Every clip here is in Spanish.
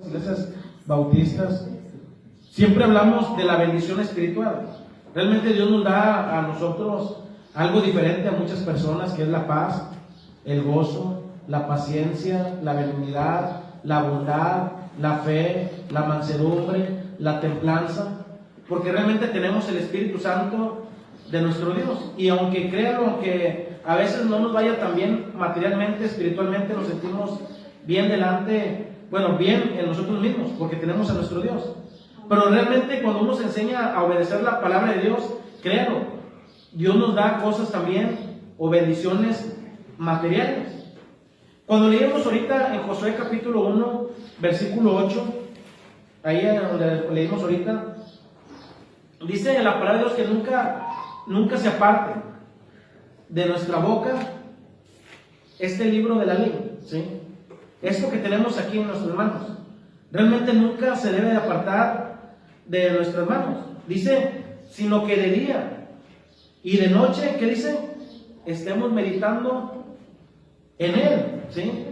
iglesias bautistas, siempre hablamos de la bendición espiritual. Realmente Dios nos da a nosotros algo diferente a muchas personas, que es la paz, el gozo, la paciencia, la benignidad, la bondad, la fe, la mansedumbre, la templanza, porque realmente tenemos el Espíritu Santo de nuestro Dios. Y aunque créanlo, aunque a veces no nos vaya tan bien materialmente, espiritualmente, nos sentimos bien bien en nosotros mismos, porque tenemos a nuestro Dios. Pero realmente cuando uno se enseña a obedecer la palabra de Dios, créanlo, Dios nos da cosas también, o bendiciones materiales. Cuando leímos ahorita en Josué capítulo 1, versículo 8, ahí donde leímos ahorita, dice en la palabra de Dios que nunca se aparte de nuestra boca este libro de la ley, ¿sí? Esto que tenemos aquí en nuestras manos, realmente nunca se debe de apartar de nuestras manos. Dice, sino que de día y de noche, ¿qué dice? Estemos meditando en él, ¿sí?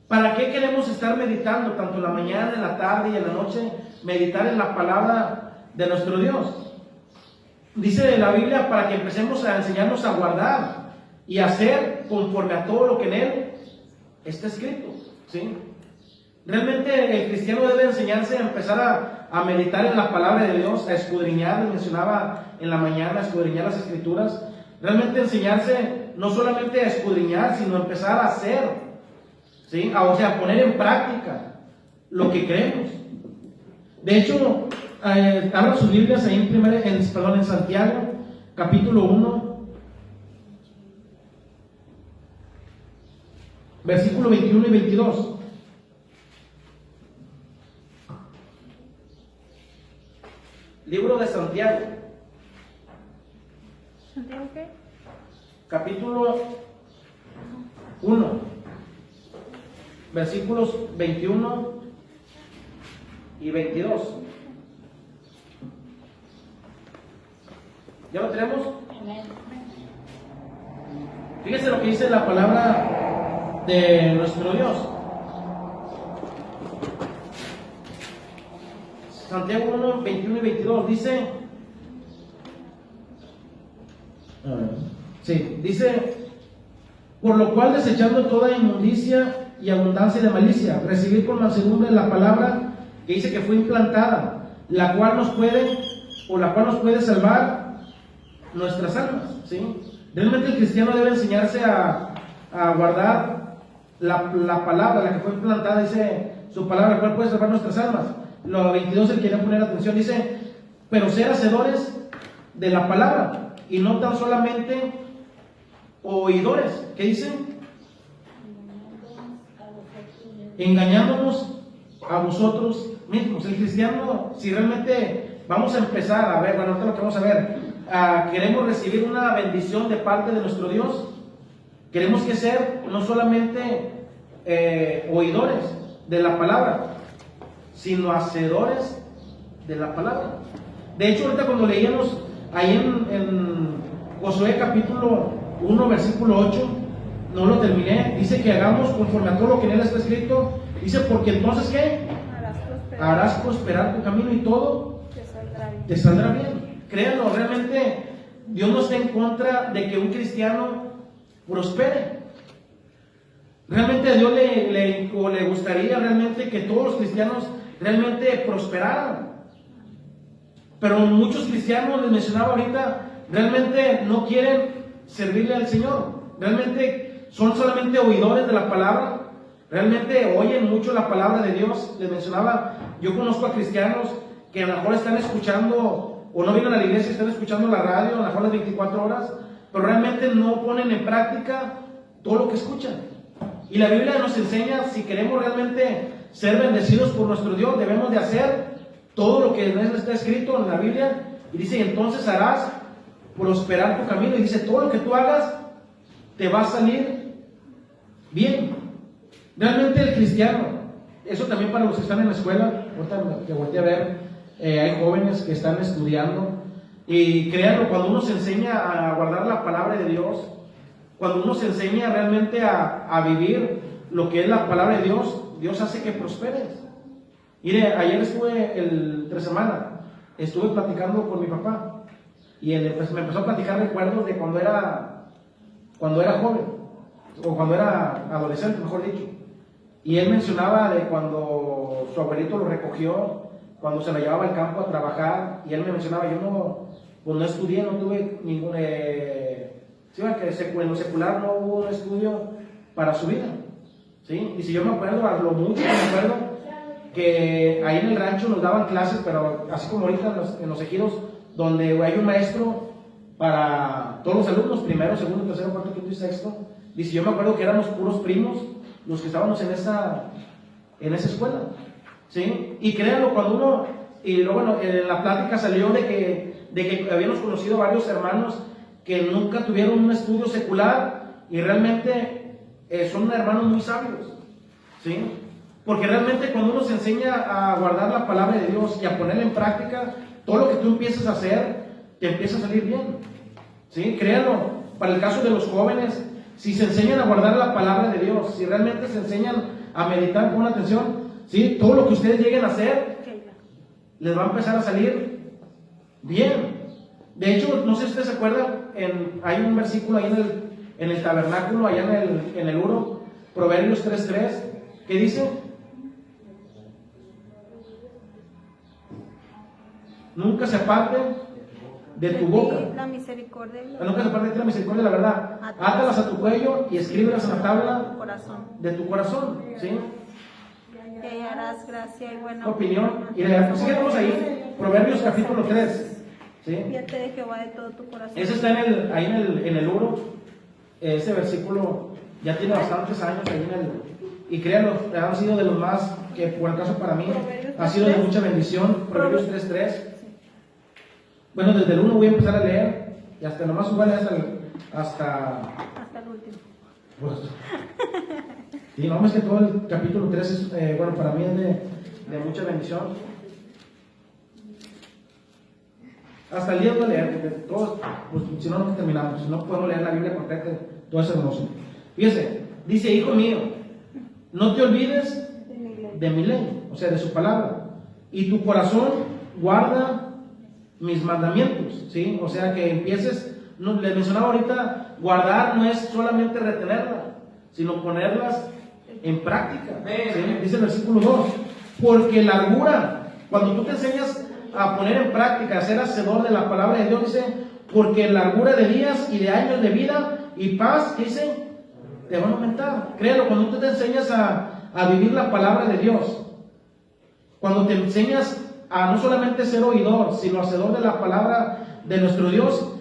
¿Para qué queremos estar meditando tanto en la mañana, en la tarde y en la noche? Meditar en la palabra de nuestro Dios. Dice la Biblia para que empecemos a enseñarnos a guardar y a hacer conforme a todo lo que en él está escrito, ¿sí? Realmente el cristiano debe enseñarse a empezar a meditar en la palabra de Dios, a escudriñar, les mencionaba en la mañana, a escudriñar las escrituras. Realmente enseñarse no solamente a escudriñar, sino a empezar a hacer, ¿sí? O sea, a poner en práctica lo que creemos. De hecho, abran sus Biblias ahí en Santiago, capítulo 1, versículo 21 y 22. Libro de Santiago. ¿Santiago qué? Capítulo 1, versículos 21 y 22. ¿Ya lo tenemos? Fíjense lo que dice la palabra de nuestro Dios. Santiago 1, 21 y 22 dice, dice, por lo cual desechando toda inmundicia y abundancia de malicia, recibir con mansedumbre la palabra que dice que fue implantada, la cual nos puede salvar nuestras almas, ¿sí? Realmente el cristiano debe enseñarse a guardar la palabra, la que fue implantada, dice su palabra, la cual puede salvar nuestras almas. Lo 22 él quiere poner atención, dice, pero ser hacedores de la palabra y no tan solamente oidores. ¿Qué dice? Engañándonos a vosotros mismos. El cristiano, si realmente vamos a empezar a ver, bueno, ahorita lo que vamos a ver, queremos recibir una bendición de parte de nuestro Dios, queremos que ser no solamente oidores de la palabra, sino hacedores de la palabra. De hecho, ahorita cuando leíamos ahí en Josué capítulo 1, versículo 8, no lo terminé, dice que hagamos conforme a todo lo que en él está escrito. Dice, porque entonces ¿qué? Harás prosperar tu camino y todo te saldrá bien. Créanlo, realmente Dios no está en contra de que un cristiano prospere. Realmente a Dios le gustaría realmente que todos los cristianos realmente prosperaran. Pero muchos cristianos, les mencionaba ahorita, realmente no quieren servirle al Señor. Realmente son solamente oidores de la palabra. Realmente oyen mucho la palabra de Dios. Les mencionaba, yo conozco a cristianos que a lo mejor están escuchando, o no vienen a la iglesia, están escuchando la radio, a lo mejor las 24 horas, pero realmente no ponen en práctica todo lo que escuchan. Y la Biblia nos enseña, si queremos realmente ser bendecidos por nuestro Dios, debemos de hacer todo lo que está escrito en la Biblia. Y dice, entonces harás prosperar tu camino. Y dice, todo lo que tú hagas te va a salir bien. Realmente el cristiano, eso también para los que están en la escuela, ahorita que volteé a ver, hay jóvenes que están estudiando, y créanlo, cuando uno se enseña a guardar la palabra de Dios, cuando uno se enseña realmente a vivir lo que es la palabra de Dios, Dios hace que prosperes. Mire, ayer estuve, entre semana, estuve platicando con mi papá y él me empezó a platicar recuerdos de cuando era joven, o cuando era adolescente, mejor dicho. Y él mencionaba de cuando su abuelito lo recogió, cuando se lo llevaba al campo a trabajar, y él me mencionaba, yo no estudié, no tuve ningún... sí, que en lo secular no hubo un estudio para su vida, ¿sí? Y si yo me acuerdo, a lo mucho que me acuerdo, que ahí en el rancho nos daban clases, pero así como ahorita en los ejidos, donde hay un maestro para todos los alumnos, primero, segundo, tercero, cuarto, quinto y sexto. Dice, yo me acuerdo que éramos puros primos los que estábamos en esa escuela, ¿sí? Y créanlo, cuando uno, y luego bueno, en la plática salió de que habíamos conocido varios hermanos que nunca tuvieron un estudio secular y realmente son hermanos muy sabios, ¿sí? Porque realmente cuando uno se enseña a guardar la palabra de Dios y a ponerla en práctica, todo lo que tú empieces a hacer te empieza a salir bien, ¿sí? Créanlo, para el caso de los jóvenes, si se enseñan a guardar la palabra de Dios, si realmente se enseñan a meditar con atención, ¿sí? Todo lo que ustedes lleguen a hacer les va a empezar a salir bien. De hecho, no sé si ustedes se acuerdan, hay un versículo ahí en el tabernáculo, allá en el Uro, Proverbios 3:3, que dice: nunca se aparte de tu boca la misericordia, nunca se aparte de ti la misericordia de la verdad. Átalas a tu cuello y escríbelas en la tabla de tu corazón, ¿sí? Que hallarás gracia y buena Opinión. Y sigamos ahí, Proverbios capítulo 3, ¿sí? Fíjate de Jehová de todo tu corazón. Ese está ahí en el Uro. Ese versículo ya tiene bastantes años ahí y créanlo, han sido de los más, que por el caso para mí, ha sido de mucha bendición. Proverbios 3:3. Bueno, desde el 1 voy a empezar a leer, y hasta nomás voy a leer hasta el último. Pues, sí, no, es que todo el capítulo 3 es, bueno, para mí es de mucha bendición. Hasta el día voy a leer, porque todos, pues si no, no terminamos, si no podemos leer la Biblia completa, todo es hermoso. Fíjese, dice: hijo mío, no te olvides de mi ley, o sea, de su palabra, y tu corazón guarda mis mandamientos, ¿sí? O sea, que empieces, les mencionaba ahorita, guardar no es solamente retenerla, sino ponerlas en práctica, ¿sí? Dice el versículo 2, porque largura, cuando tú te enseñas a poner en práctica, a ser hacedor de la palabra de Dios, dice, porque largura de días y de años de vida y paz, ¿qué dice? Te van a aumentar. Créelo, cuando tú te enseñas a vivir la palabra de Dios, cuando te enseñas a no solamente ser oidor, sino hacedor de la palabra de nuestro Dios,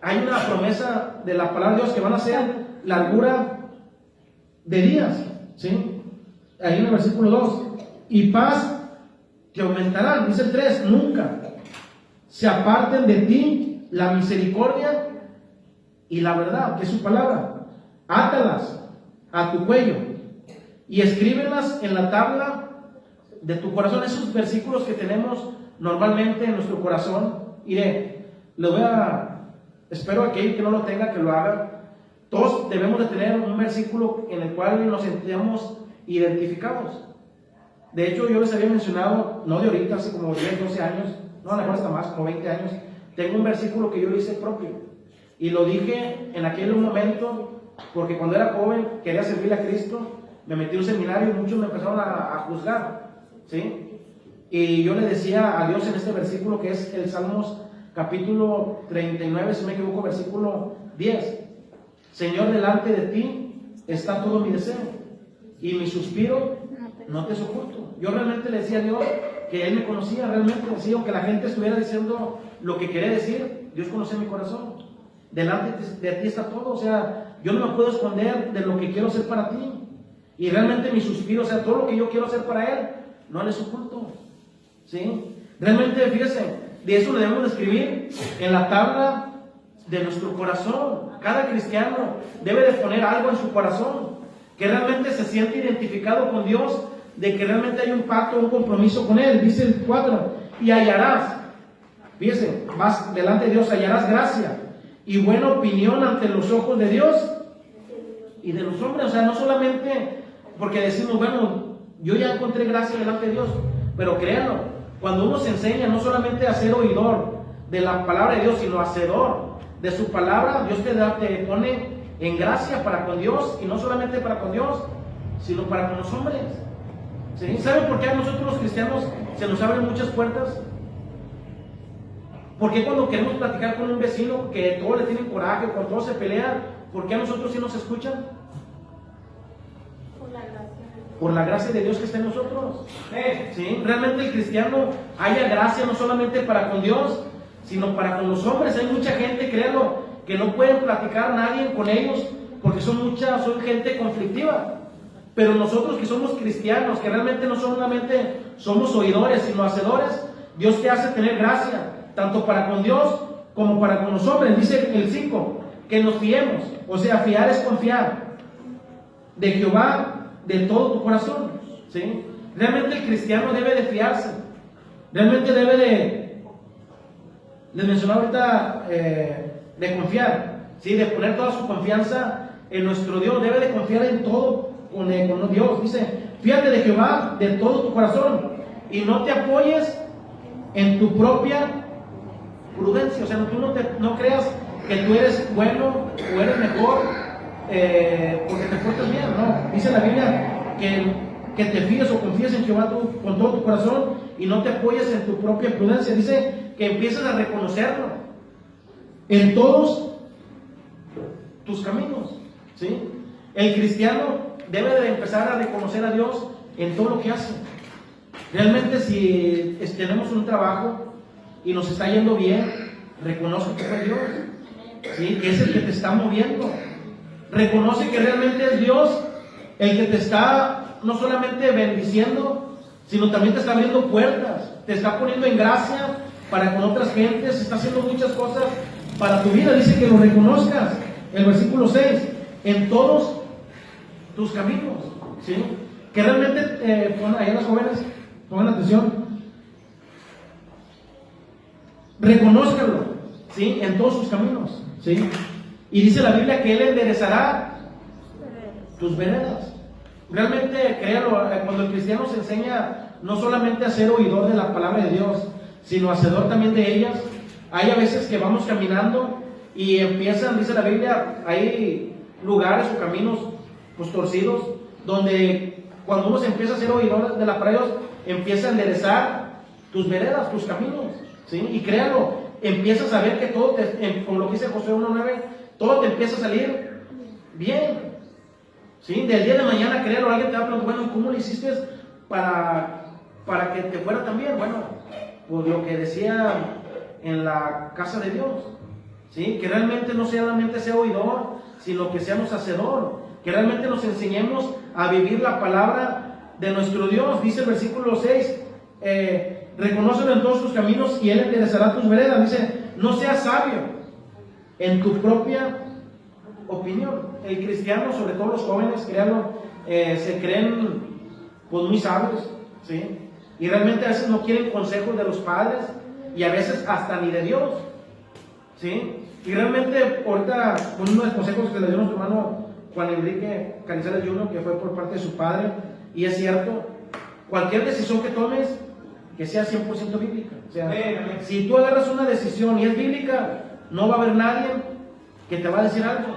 hay una promesa de la palabra de Dios que van a ser largura de días, ¿sí? Ahí en el versículo 2, y paz que aumentarán, dice el 3, nunca se aparten de ti la misericordia y la verdad, que es su palabra. Átalas a tu cuello y escríbelas en la tabla de tu corazón. Esos versículos que tenemos normalmente en nuestro corazón, espero aquel que no lo tenga que lo haga. Todos debemos de tener un versículo en el cual nos sentamos identificados. De hecho, yo les había mencionado, no de ahorita, hace como 10, 12 años, no, a lo mejor hasta más, como 20 años, tengo un versículo que yo lo hice propio. Y lo dije en aquel momento, porque cuando era joven quería servir a Cristo, me metí en un seminario y muchos me empezaron a juzgar, ¿sí? Y yo le decía a Dios en este versículo, que es el Salmos capítulo 39, si me equivoco, versículo 10. Señor, delante de ti está todo mi deseo y mi suspiro no te soporto. Yo realmente le decía a Dios que Él me conocía, realmente decía, aunque la gente estuviera diciendo lo que quería decir, Dios conocía mi corazón. Delante de ti está todo, o sea, yo no me puedo esconder de lo que quiero hacer para ti. Y realmente mi suspiro, o sea, todo lo que yo quiero hacer para Él, no les oculto, ¿sí? Realmente, fíjense, de eso le debemos de escribir en la tabla de nuestro corazón. Cada cristiano debe de poner algo en su corazón, que realmente se siente identificado con Dios, de que realmente hay un pacto, un compromiso con Él. Dice el 4, y hallarás, fíjense, más delante de Dios, hallarás gracia y buena opinión ante los ojos de Dios y de los hombres. O sea, no solamente porque decimos, bueno, yo ya encontré gracia delante de Dios, Pero créanlo, cuando uno se enseña no solamente a ser oidor de la palabra de Dios, sino hacedor de su palabra, Dios te pone en gracia para con Dios, y no solamente para con Dios, sino para con los hombres. ¿Sí? ¿Saben por qué a nosotros los cristianos se nos abren muchas puertas? ¿Por qué cuando queremos platicar con un vecino que todos le tienen coraje, cuando todos se pelean, por qué a nosotros sí nos escuchan? Por la gracia de Dios que está en nosotros. ¿Sí? Realmente el cristiano haya gracia no solamente para con Dios, sino para con los hombres. Hay mucha gente, créanlo, que no pueden platicar nadie con ellos porque son gente conflictiva. Pero nosotros que somos cristianos, que realmente no solamente somos oidores, sino hacedores, Dios te hace tener gracia, tanto para con Dios como para con los hombres. Dice el 5, que nos fiemos. O sea, fiar es confiar de Jehová de todo tu corazón. ¿Sí? Realmente el cristiano debe de fiarse. Realmente debe de mencionar ahorita, de confiar, ¿sí? De poner toda su confianza en nuestro Dios. Debe de confiar en todo con Dios. Dice, fíjate de Jehová de todo tu corazón y no te apoyes en tu propia prudencia. O sea, tú no creas que tú eres bueno o eres mejor porque te portas bien. No, dice la Biblia que te fíes o confíes en Jehová con todo tu corazón y no te apoyes en tu propia prudencia. Dice que empieces a reconocerlo en todos tus caminos. ¿Sí? El cristiano debe de empezar a reconocer a Dios en todo lo que hace. Realmente si tenemos un trabajo y nos está yendo bien, reconoce que fue Dios, ¿sí? Que es el que te está moviendo. Reconoce que realmente es Dios el que te está no solamente bendiciendo, sino también te está abriendo puertas, te está poniendo en gracia para con otras gentes, está haciendo muchas cosas para tu vida. Dice que lo reconozcas. El versículo 6, en todos tus caminos, ¿sí? Que realmente, ahí las jóvenes, pongan atención, reconózcalo, ¿sí? En todos sus caminos, ¿sí? Y dice la Biblia que Él enderezará tus veredas. Realmente, créalo, cuando el cristiano se enseña no solamente a ser oidor de la palabra de Dios, sino hacedor también de ellas. Hay a veces que vamos caminando y empiezan, dice la Biblia, hay lugares o caminos pues torcidos, donde cuando uno se empieza a ser oidor de la palabra de Dios, empieza a enderezar tus veredas, tus caminos, ¿sí? Y créalo, empiezas a ver que todo, como lo que dice Josué 1:9, todo te empieza a salir bien, ¿sí? Del día de mañana, créalo, alguien te va a preguntar, bueno, ¿cómo lo hiciste para que te fuera tan bien? Bueno, pues lo que decía en la casa de Dios, ¿sí? Que realmente no solamente sea oidor, sino que seamos hacedor, que realmente nos enseñemos a vivir la palabra de nuestro Dios. Dice el versículo 6, reconócelo en todos tus caminos y Él enderezará tus veredas. Dice, no seas sabio en tu propia opinión. El cristiano, sobre todo los jóvenes, créanlo, se creen pues muy sabios, ¿sí? Y realmente a veces no quieren consejos de los padres y a veces hasta ni de Dios, ¿sí? Y realmente ahorita con uno de los consejos que le dio nuestro hermano Juan Enrique Canizales Jr., que fue por parte de su padre, y es cierto, cualquier decisión que tomes que sea 100% bíblica. O sea, si tú agarras una decisión y es bíblica, no va a haber nadie que te va a decir algo.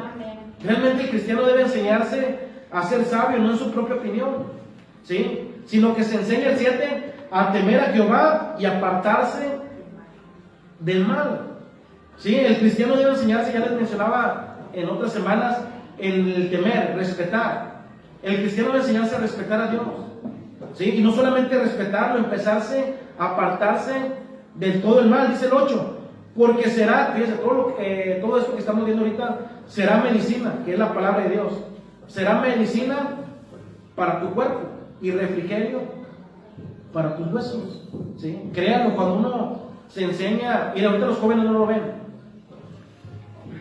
Realmente el cristiano debe enseñarse a ser sabio, no en su propia opinión, ¿sí? Sino que se enseña el 7 a temer a Jehová y apartarse del mal, ¿sí? El cristiano debe enseñarse, ya les mencionaba en otras semanas, el temer, respetar. El cristiano debe enseñarse a respetar a Dios, ¿sí? Y no solamente respetarlo, empezarse a apartarse del todo el mal. Dice el 8, porque será, fíjense, todo esto que estamos viendo ahorita será medicina, que es la palabra de Dios. Será medicina para tu cuerpo y refrigerio para tus huesos, ¿sí? Créanlo, cuando uno se enseña, y ahorita los jóvenes no lo ven,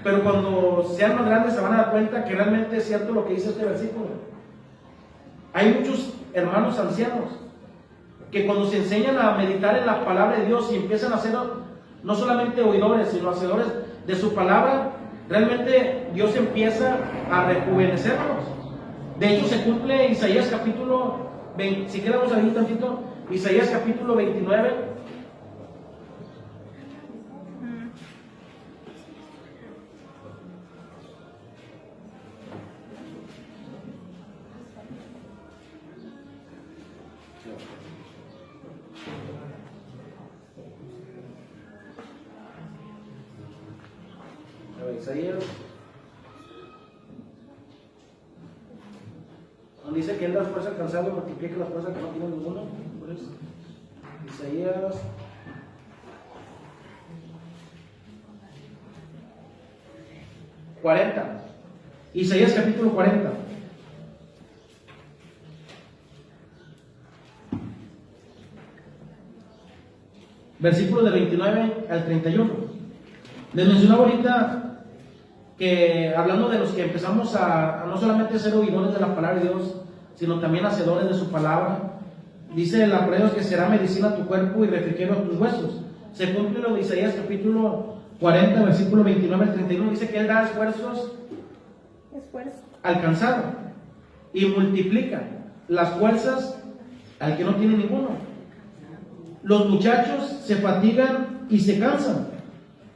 pero cuando sean más grandes se van a dar cuenta que realmente es cierto lo que dice este versículo. Hay muchos hermanos ancianos que cuando se enseñan a meditar en la palabra de Dios y empiezan a ser no solamente oidores, sino hacedores de su palabra, realmente Dios empieza a rejuvenecerlos. De hecho, se cumple Isaías capítulo 20, si queremos ahí tantito, Isaías capítulo 29. Isaías, donde dice que él da fuerza al cansado y multiplica las fuerzas que no tiene ninguno. Pues, Isaías 40. Isaías capítulo 40. Versículos de 29 al 31. Les mencionaba ahorita que hablando de los que empezamos a no solamente ser oidores de la palabra de Dios, sino también hacedores de su palabra, dice la palabra de Dios que será medicina a tu cuerpo y refrigerio a tus huesos. Se cumple lo de Isaías capítulo 40, versículo 29 al 31, dice que Él da esfuerzos al cansado y multiplica las fuerzas al que no tiene ninguno. Los muchachos se fatigan y se cansan,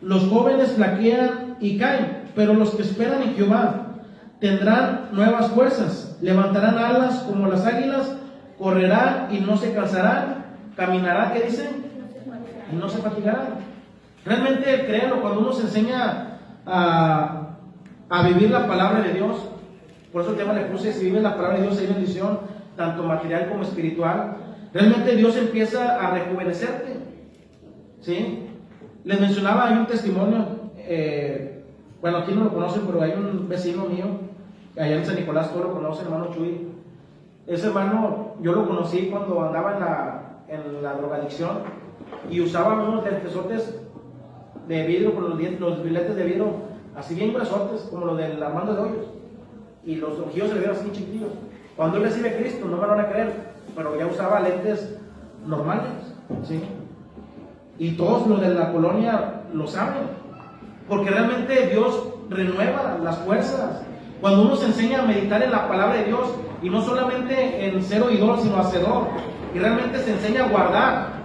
los jóvenes flaquean y caen, pero los que esperan en Jehová tendrán nuevas fuerzas, levantarán alas como las águilas, correrán y no se cansarán, caminarán, ¿qué dicen? Y no se fatigarán. Realmente, créanlo, cuando uno se enseña a vivir la palabra de Dios, por eso el tema le puse, si vives la palabra de Dios hay bendición, tanto material como espiritual. Realmente Dios empieza a rejuvenecerte, ¿sí? Les mencionaba, hay un testimonio, bueno, aquí no lo conocen, pero hay un vecino mío, allá en San Nicolás, todos lo conocen, hermano Chuy. Ese hermano, yo lo conocí cuando andaba en la drogadicción y usaba unos lentesotes de vidrio, con los biletes de vidrio, así bien gruesotes, como los del Armando de Hoyos, y los ojillos se le vieron así chiquitillos. Cuando él recibe a Cristo, no me van a creer, pero ya usaba lentes normales, ¿sí? Y todos los de la colonia lo saben, porque realmente Dios renueva las fuerzas. Cuando uno se enseña a meditar en la palabra de Dios, y no solamente en ser oidor, sino hacedor, y realmente se enseña a guardar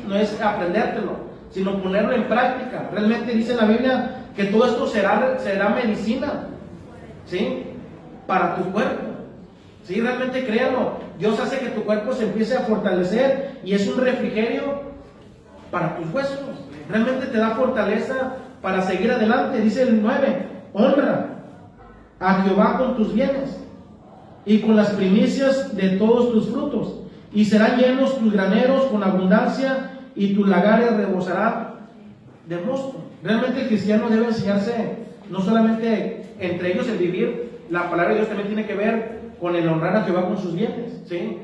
no es aprendértelo, sino ponerlo en práctica. Realmente dice la Biblia que todo esto será medicina, ¿sí? Para tu cuerpo. Sí, realmente créanlo, Dios hace que tu cuerpo se empiece a fortalecer y es un refrigerio para tus huesos. Realmente te da fortaleza para seguir adelante. Dice el 9, honra a Jehová con tus bienes y con las primicias de todos tus frutos, y serán llenos tus graneros con abundancia y tus lagares rebosarán de mosto. Realmente el cristiano debe enseñarse no solamente entre ellos el vivir la palabra de Dios, también tiene que ver con el honrar a Jehová con sus bienes, ¿sí?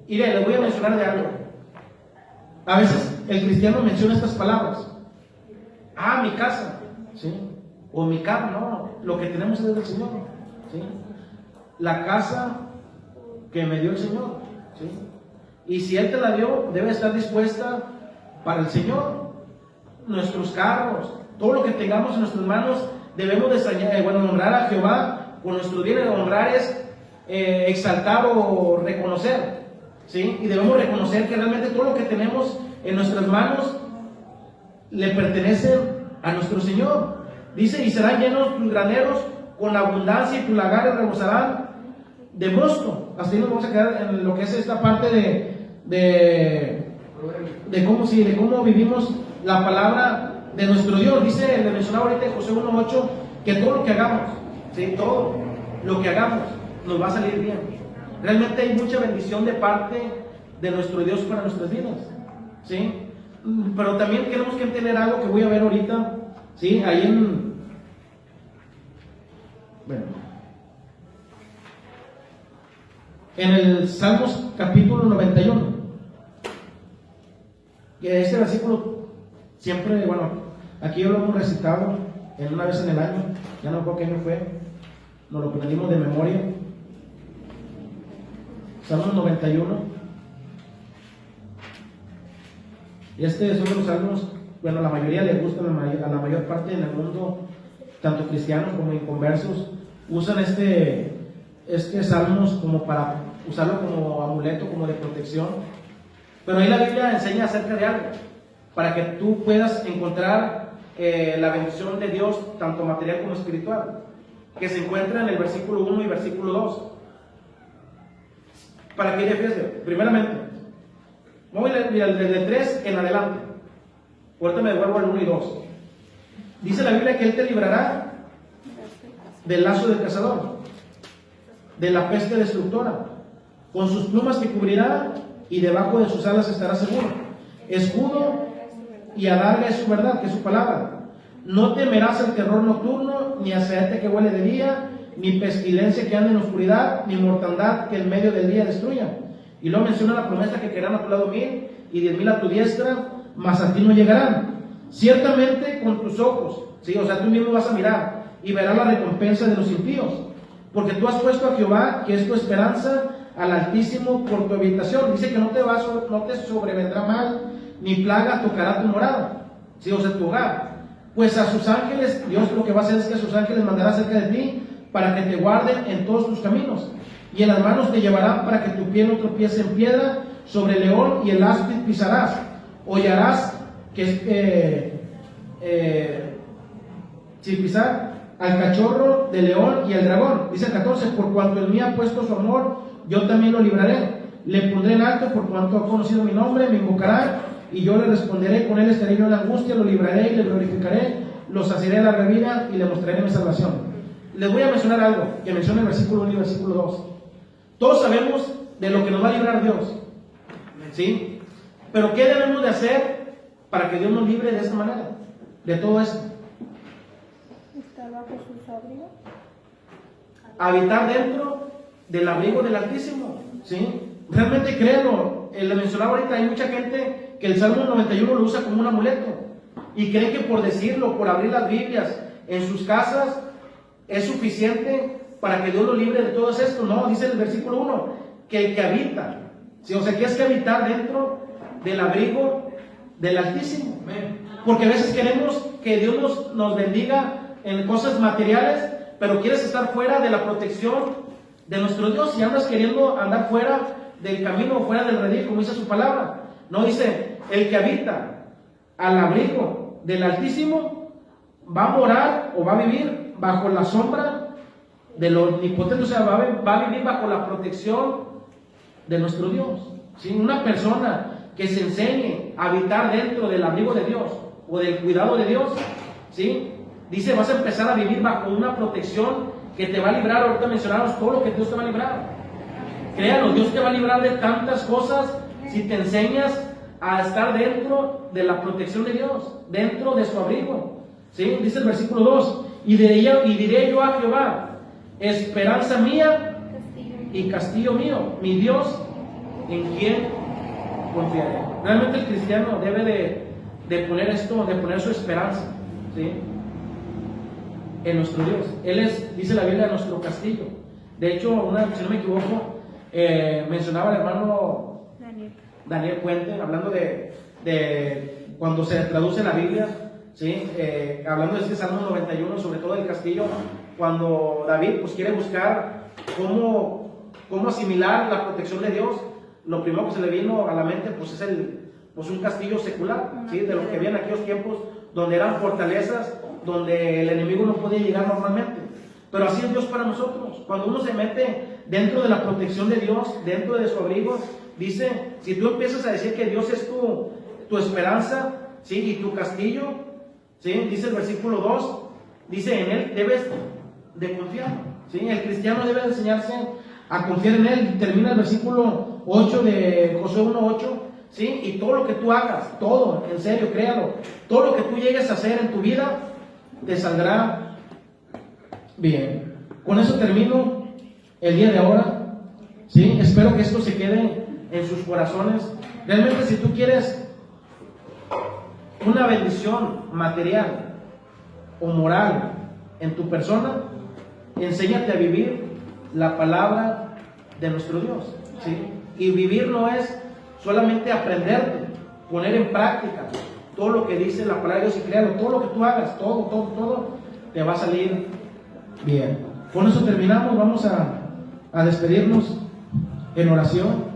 Y les voy a mencionar de algo. A veces el cristiano menciona estas palabras: mi casa, ¿sí? O mi carro. No, lo que tenemos es del Señor, ¿sí? La casa que me dio el Señor, ¿sí? Y si Él te la dio, debe estar dispuesta para el Señor. Nuestros carros, todo lo que tengamos en nuestras manos, debemos honrar a Jehová con nuestros bienes. Honrar es exaltar o reconocer, ¿sí? Y debemos reconocer que realmente todo lo que tenemos en nuestras manos le pertenece a nuestro Señor. Dice: y serán llenos tus graneros con abundancia y tus lagares rebosarán de mosto. Hasta ahí nos vamos a quedar en lo que es esta parte de cómo vivimos la palabra de nuestro Dios. Dice, le mencionaba ahorita en José 1:8, que todo lo que hagamos, ¿sí? Todo lo que hagamos nos va a salir bien. Realmente hay mucha bendición de parte de nuestro Dios para nuestras vidas, ¿sí? Pero también tenemos que entender algo que voy a ver ahorita, ¿sí? Ahí en el Salmos capítulo 91, que este versículo siempre, aquí lo hemos recitado en una vez en el año, ya no recuerdo qué año fue, nos lo aprendimos de memoria. Salmos 91. Y este son los salmos, a la mayoría les gusta, a la mayor parte en el mundo, tanto cristianos como inconversos, usan este salmos como para usarlo como amuleto, como de protección. Pero ahí la Biblia enseña acerca de algo, para que tú puedas encontrar la bendición de Dios, tanto material como espiritual, que se encuentra en el versículo 1 y versículo 2. ¿Para qué Efesios? Primeramente, voy a leer desde 3 en adelante. Ahorita me devuelvo al 1 y 2. Dice la Biblia que Él te librará del lazo del cazador, de la peste destructora. Con sus plumas te cubrirá y debajo de sus alas estará seguro. Escudo y adarga es su verdad, que es su palabra. No temerás el terror nocturno, ni accidente que huele de día, ni pestilencia que ande en oscuridad, ni mortandad que en medio del día destruya. Y luego menciona la promesa que caerán a tu lado 1000 y 10,000 a tu diestra, mas a ti no llegarán. Ciertamente con tus ojos, ¿sí? O sea, tú mismo vas a mirar y verás la recompensa de los impíos, porque tú has puesto a Jehová, que es tu esperanza, al Altísimo por tu habitación. Dice que no te sobrevendrá mal, ni plaga tocará tu morada, ¿sí? O sea, tu hogar. Pues a sus ángeles, Dios lo que va a hacer es que a sus ángeles mandará cerca de ti, para que te guarden en todos tus caminos. Y en las manos te llevarán para que tu pie no tropiece en piedra. Sobre el león y el áspid pisarás. Hollarás, que es sin pisar, al cachorro del león y al dragón. Dice el 14, por cuanto en mí ha puesto su amor, yo también lo libraré. Le pondré en alto por cuanto ha conocido mi nombre, me invocará y yo le responderé. Con él estaré yo en la angustia, lo libraré y le glorificaré, lo saciaré de larga vida y le mostraré mi salvación. Les voy a mencionar algo que menciona el versículo 1 y versículo 2. Todos sabemos de lo que nos va a librar Dios, ¿sí? Pero ¿qué debemos de hacer para que Dios nos libre de esta manera? De todo esto. Estar bajo sus abrigos. Habitar dentro del abrigo del Altísimo, ¿sí? Realmente créanlo, le mencionaba ahorita, hay mucha gente que el Salmo 91 lo usa como un amuleto y creen que por decirlo, por abrir las Biblias en sus casas, es suficiente para que Dios lo libre de todo esto. No, dice el versículo 1, que el que habita, ¿sí? O sea, que es que habitar dentro del abrigo del Altísimo. Porque a veces queremos que Dios nos bendiga en cosas materiales, pero quieres estar fuera de la protección de nuestro Dios y andas queriendo andar fuera del camino, fuera del redil, como dice su palabra. No, dice, el que habita al abrigo del Altísimo va a morar o va a vivir bajo la sombra del Omnipotente, o sea, va a vivir bajo la protección de nuestro Dios. ¿Sí? Una persona que se enseñe a habitar dentro del abrigo de Dios o del cuidado de Dios, ¿sí? Dice, vas a empezar a vivir bajo una protección que te va a librar. Ahorita mencionamos todo lo que Dios te va a librar. Créanlo, Dios te va a librar de tantas cosas si te enseñas a estar dentro de la protección de Dios, dentro de su abrigo. ¿Sí? Dice el versículo 2, y diré yo a Jehová, esperanza mía y castillo mío, mi Dios, en quien confiaré. Realmente el cristiano debe de poner esto, de poner su esperanza, ¿sí? En nuestro Dios. Él es, dice la Biblia, nuestro castillo. De hecho, si no me equivoco, mencionaba el hermano Daniel Puente, hablando de cuando se traduce la Biblia, ¿sí? Hablando de este Salmo 91, sobre todo del castillo, cuando David pues quiere buscar cómo asimilar la protección de Dios, lo primero que se le vino a la mente pues es un castillo secular, ¿sí? De lo que había en aquellos tiempos, donde eran fortalezas, donde el enemigo no podía llegar normalmente. Pero así es Dios para nosotros. Cuando uno se mete dentro de la protección de Dios, dentro de su abrigo, dice, si tú empiezas a decir que Dios es tu esperanza, ¿sí? Y tu castillo, ¿sí? Dice el versículo 2, dice, en Él debes de confiar, ¿sí? El cristiano debe enseñarse a confiar en Él. Termina el versículo 8 de Josué 1:8, ¿sí? Y todo lo que tú hagas, todo, en serio, créalo, todo lo que tú llegues a hacer en tu vida, te saldrá bien. Con eso termino el día de ahora, ¿sí? Espero que esto se quede en sus corazones. Realmente, si tú quieres una bendición material o moral en tu persona, enséñate a vivir la palabra de nuestro Dios, ¿sí? Y vivir no es solamente aprenderte, poner en práctica todo lo que dice la palabra de Dios y créalo, todo lo que tú hagas, todo te va a salir bien. Con eso terminamos, vamos a despedirnos en oración.